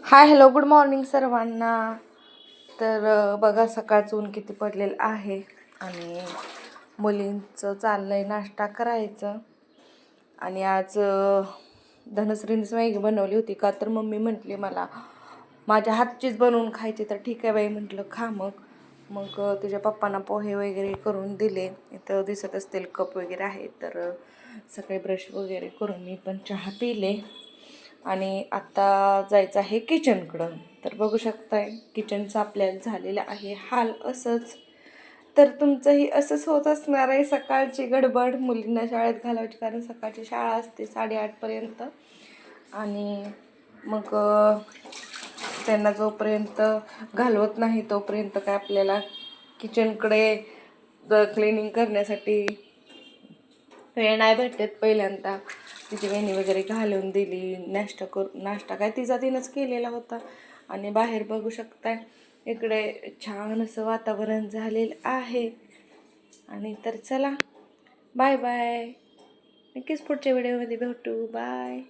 Hi hello good morning सर्वांना. तर बघा सकाळचं ऊन किती पडलेलं आहे आणि मुलींचं चाललं आहे नाश्ता करायचं. आणि आज धनश्रीनेच मॅगी बनवली होती का तर मम्मी म्हटली मला माझ्या हातचीच बनवून खायची. तर ठीक आहे बाई म्हटलं खा. मग तुझ्या पप्पांना पोहे वगैरे करून दिले. इथं दिसत असतील कप वगैरे आहे. तर सकाळी ब्रश वगैरे करून मी पण चहा पिले आणि आता जायचं आहे किचनकडं. तर बघू शकताय किचनचं आपल्याला झालेलं आहे हाल असंच. तर तुमचंही असंच होत असणार आहे. सकाळची गडबड, मुलींना शाळेत घालवायची कारण सकाळची शाळा असते 8:30पर्यंत. आणि मग त्यांना जोपर्यंत घालवत नाही तोपर्यंत काय आपल्याला किचनकडे क्लिनिंग करण्यासाठी वेळ नाही भेटत. पहिल्यांदा तिची वेणी वगैरे घालून दिली, नाश्ता काय तिनंच केलेला होता. आणि बाहेर बघू शकताय इकडे छान असं वातावरण झालेलं आहे. आणि तर चला बाय बाय, नक्कीच पुढच्या व्हिडिओमध्ये भेटू. बाय.